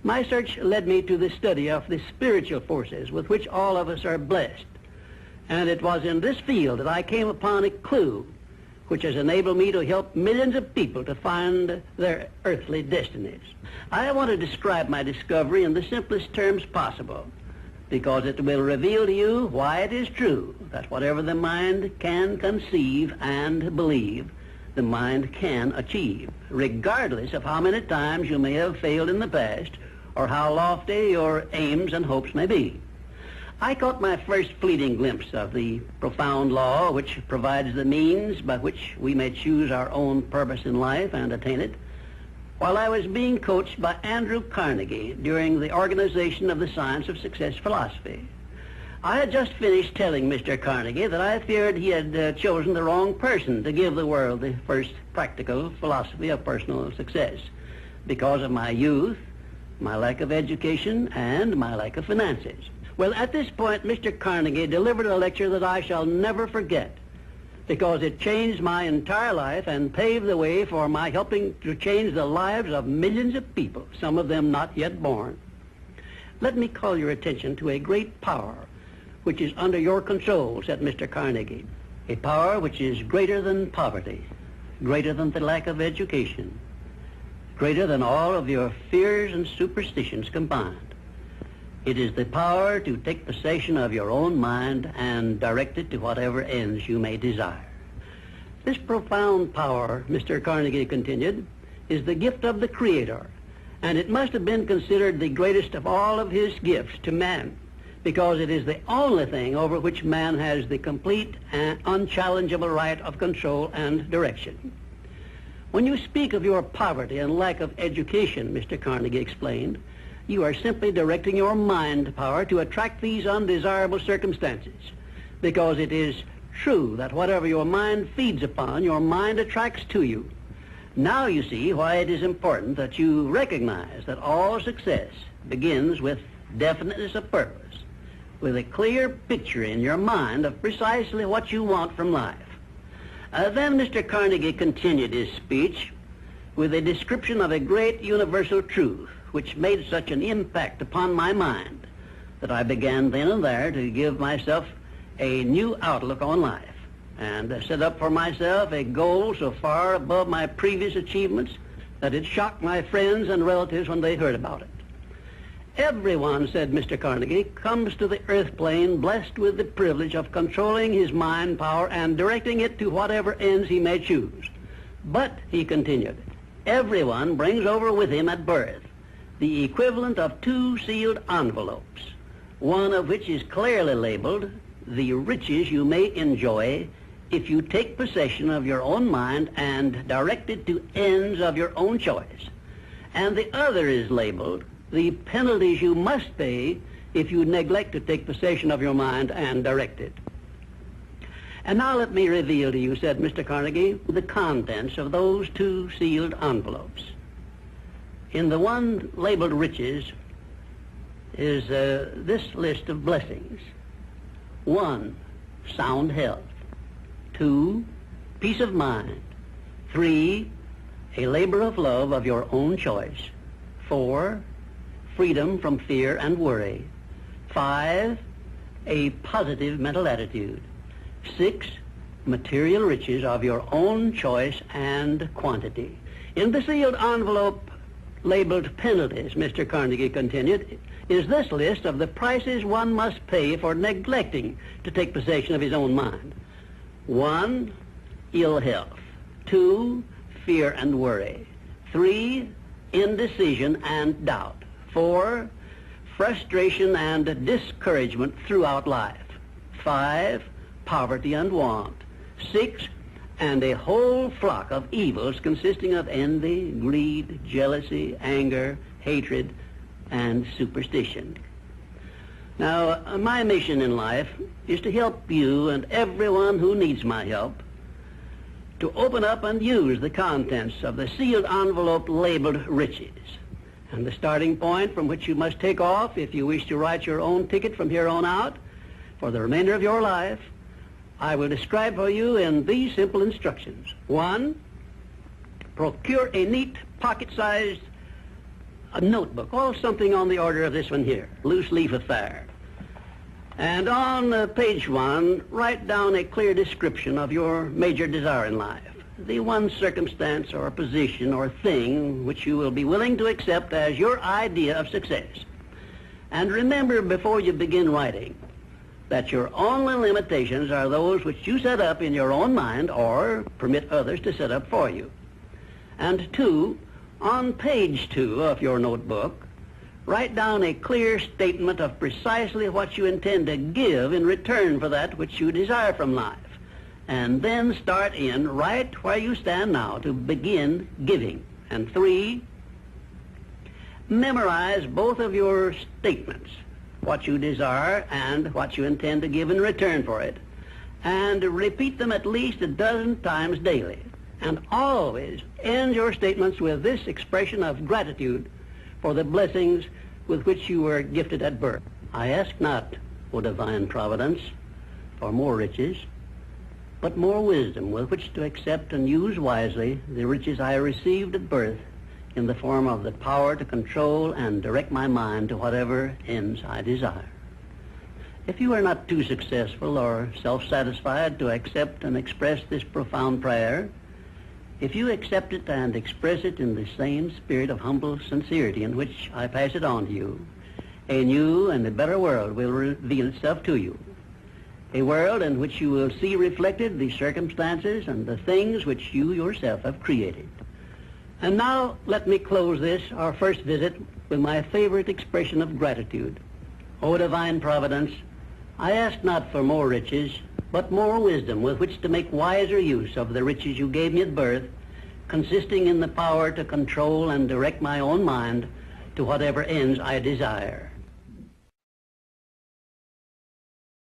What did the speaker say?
My search led me to the study of the spiritual forces with which all of us are blessed. And it was in this field that I came upon a clue which has enabled me to help millions of people to find their earthly destinies. I want to describe my discovery in the simplest terms possible, because it will reveal to you why it is true that whatever the mind can conceive and believe, the mind can achieve, regardless of how many times you may have failed in the past or how lofty your aims and hopes may be. I caught my first fleeting glimpse of the profound law which provides the means by which we may choose our own purpose in life and attain it, while I was being coached by Andrew Carnegie during the organization of the Science of Success philosophy. I had just finished telling Mr. Carnegie that I feared he had chosen the wrong person to give the world the first practical philosophy of personal success because of my youth, my lack of education, and my lack of finances. Well, at this point, Mr. Carnegie delivered a lecture that I shall never forget, because it changed my entire life and paved the way for my helping to change the lives of millions of people, some of them not yet born. Let me call your attention to a great power which is under your control, said Mr. Carnegie, a power which is greater than poverty, greater than the lack of education, greater than all of your fears and superstitions combined. It is the power to take possession of your own mind and direct it to whatever ends you may desire. This profound power, Mr. Carnegie continued, is the gift of the Creator, and it must have been considered the greatest of all of his gifts to man, because it is the only thing over which man has the complete and unchallengeable right of control and direction. When you speak of your poverty and lack of education, Mr. Carnegie explained, you are simply directing your mind power to attract these undesirable circumstances, because it is true that whatever your mind feeds upon, your mind attracts to you. Now you see why it is important that you recognize that all success begins with definiteness of purpose, with a clear picture in your mind of precisely what you want from life. Then Mr. Carnegie continued his speech with a description of a great universal truth which made such an impact upon my mind that I began then and there to give myself a new outlook on life and set up for myself a goal so far above my previous achievements that it shocked my friends and relatives when they heard about it. Everyone, said Mr. Carnegie, comes to the earth plane blessed with the privilege of controlling his mind power and directing it to whatever ends he may choose. But, he continued, everyone brings over with him at birth the equivalent of 2 sealed envelopes, one of which is clearly labeled the riches you may enjoy if you take possession of your own mind and direct it to ends of your own choice, and the other is labeled the penalties you must pay if you neglect to take possession of your mind and direct it. And now let me reveal to you, said Mr. Carnegie, the contents of those 2 sealed envelopes. In the one labeled riches is this list of blessings. 1, sound health. 2, peace of mind. 3, a labor of love of your own choice. 4, freedom from fear and worry. 5, a positive mental attitude. 6, material riches of your own choice and quantity. In the sealed envelope labeled penalties, Mr. Carnegie continued, is this list of the prices one must pay for neglecting to take possession of his own mind. 1, ill health. 2, fear and worry. 3, indecision and doubt. 4, frustration and discouragement throughout life. 5, poverty and want. 6, and a whole flock of evils consisting of envy, greed, jealousy, anger, hatred, and superstition. Now, my mission in life is to help you and everyone who needs my help to open up and use the contents of the sealed envelope labeled riches. And the starting point from which you must take off if you wish to write your own ticket from here on out for the remainder of your life, I will describe for you in these simple instructions. 1, procure a neat pocket-sized a notebook, or something on the order of this one here, loose leaf affair. And on page 1, write down a clear description of your major desire in life, the one circumstance or position or thing which you will be willing to accept as your idea of success. And remember before you begin writing that your only limitations are those which you set up in your own mind or permit others to set up for you. And 2, on page 2 of your notebook, write down a clear statement of precisely what you intend to give in return for that which you desire from life. And then start in right where you stand now to begin giving. And 3, memorize both of your statements, what you desire and what you intend to give in return for it, and repeat them at least a dozen times daily. And always end your statements with this expression of gratitude for the blessings with which you were gifted at birth. I ask not, O divine providence, for more riches, but more wisdom with which to accept and use wisely the riches I received at birth in the form of the power to control and direct my mind to whatever ends I desire. If you are not too successful or self-satisfied to accept and express this profound prayer, if you accept it and express it in the same spirit of humble sincerity in which I pass it on to you, a new and a better world will reveal itself to you. A world in which you will see reflected the circumstances and the things which you yourself have created. And now let me close this, our first visit, with my favorite expression of gratitude. O divine providence, I ask not for more riches, but more wisdom with which to make wiser use of the riches you gave me at birth, consisting in the power to control and direct my own mind to whatever ends I desire.